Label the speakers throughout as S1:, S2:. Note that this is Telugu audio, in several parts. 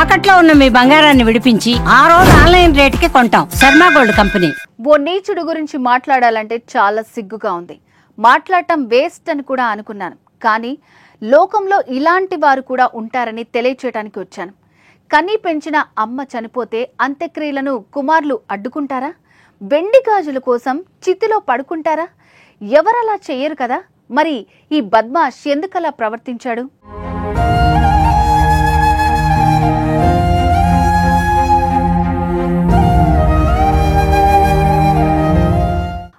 S1: తాకట్లో ఉన్న మీ బంగారాన్ని విడిపించి ఆ రోజు ఆన్లైన్ రేటుకి కొంటాం. Sharma gold company.
S2: ఓ నీచుడు గురించి మాట్లాడాలంటే చాలా సిగ్గుగా ఉంది. మాట్లాడటం వేస్ట్ అని కూడా అనుకున్నాను. కానీ లోకంలో ఇలాంటి వారు కూడా ఉంటారని తెలియచేయడానికి వచ్చాను. కన్నీ పెంచిన అమ్మ చనిపోతే అంత్యక్రియలను కుమారులు అడ్డుకుంటారా? వెండి గాజుల కోసం చితిలో పడుకుంటారా? ఎవరలా చెయ్యరు కదా. మరి ఈ బద్మాష్ ఎందుకలా ప్రవర్తించాడు?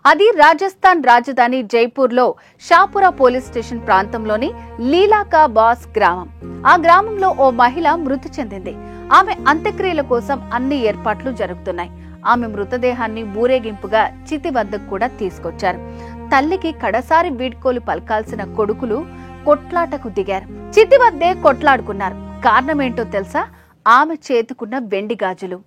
S2: అది రాజస్థాన్ రాజధాని జైపూర్లో షాపురా పోలీస్ స్టేషన్ ప్రాంతంలోని లీలాకా బాస్ గ్రామం. ఆ గ్రామంలో ఓ మహిళ మృతి చెందింది. ఆమె అంత్యక్రియల కోసం అన్ని ఏర్పాట్లు జరుగుతున్నాయి. ఆమె మృతదేహాన్ని ఊరేగింపుగా చితి వద్దకు కూడా తీసుకొచ్చారు. తల్లికి కడసారి వీడ్కోలు పలకాల్సిన కొడుకులు కొట్లాటకు దిగారు. చితి వద్దే కొట్లాడుకున్నారు. కారణమేంటో తెలుసా? ఆమె చేతుకున్న వెండి గాజులు.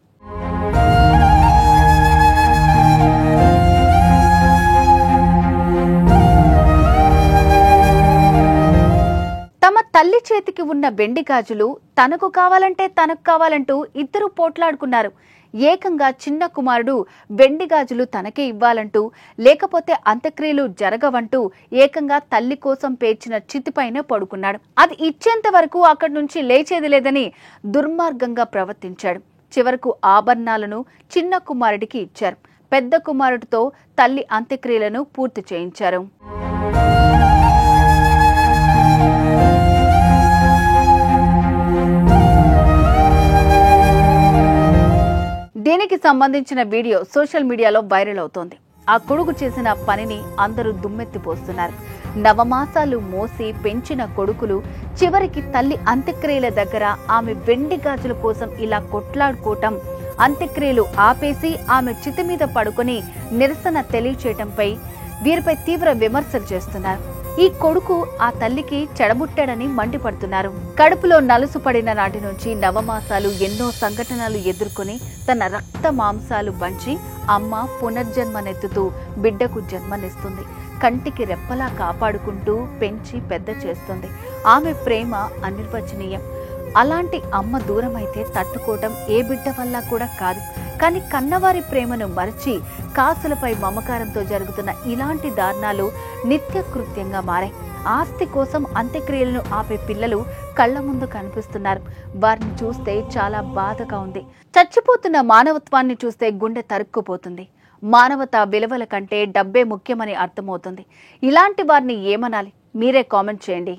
S2: తమ తల్లి చేతికి ఉన్న వెండి గాజులు తనకు కావాలంటూ ఇద్దరు పోట్లాడుకున్నారు. ఏకంగా చిన్న కుమారుడు వెండి గాజులు తనకే ఇవ్వాలంటూ, లేకపోతే అంత్యక్రియలు జరగవంటూ ఏకంగా తల్లి కోసం పేర్చిన చితిపైన పడుకున్నాడు. అది ఇచ్చేంత వరకు అక్కడి నుంచి లేచేది లేదని దుర్మార్గంగా ప్రవర్తించాడు. చివరకు ఆభరణాలను చిన్న కుమారుడికి ఇచ్చారు. పెద్ద కుమారుడితో తల్లి అంత్యక్రియలను పూర్తి చేయించారు. దీనికి సంబంధించిన వీడియో సోషల్ మీడియాలో వైరల్ అవుతోంది. ఆ కొడుకు చేసిన పనిని అందరూ దుమ్మెత్తిపోస్తున్నారు. నవమాసాలు మోసి పెంచిన కొడుకులు చివరికి తల్లి అంత్యక్రియల దగ్గర ఆమె వెండి గాజుల కోసం ఇలా కొట్లాడుకోవటం, అంత్యక్రియలు ఆపేసి ఆమె చితి మీద పడుకొని నిరసన తెలియచేయటంపై వీరిపై తీవ్ర విమర్శలు చేస్తున్నారు. ఈ కొడుకు ఆ తల్లికి చెడబుట్టాడని మండిపడుతున్నారు. కడుపులో నలుసు పడిన నాటి నుంచి నవమాసాలు ఎన్నో సంఘటనలు ఎదుర్కొని తన రక్త మాంసాలు పంచి అమ్మ పునర్జన్మనెత్తుతూ బిడ్డకు జన్మనిస్తుంది. కంటికి రెప్పలా కాపాడుకుంటూ పెంచి పెద్ద చేస్తుంది. ఆమె ప్రేమ అనిర్వచనీయం. అలాంటి అమ్మ దూరమైతే తట్టుకోవటం ఏ బిడ్డ వల్ల కూడా కాదు. కానీ కన్నవారి ప్రేమను మరచి కాసులపై మమకారంతో జరుగుతున్న ఇలాంటి దారుణాలు నిత్య కృత్యంగా మారాయి. ఆస్తి కోసం అంత్యక్రియలను ఆపే పిల్లలు కళ్ల ముందు కనిపిస్తున్నారు. వారిని చూస్తే చాలా బాధగా ఉంది. చచ్చిపోతున్న మానవత్వాన్ని చూస్తే గుండె తరుక్కుపోతుంది. మానవతా విలువల కంటే డబ్బే ముఖ్యమని అర్థమవుతుంది. ఇలాంటి వారిని ఏమనాలి? మీరే కామెంట్ చేయండి.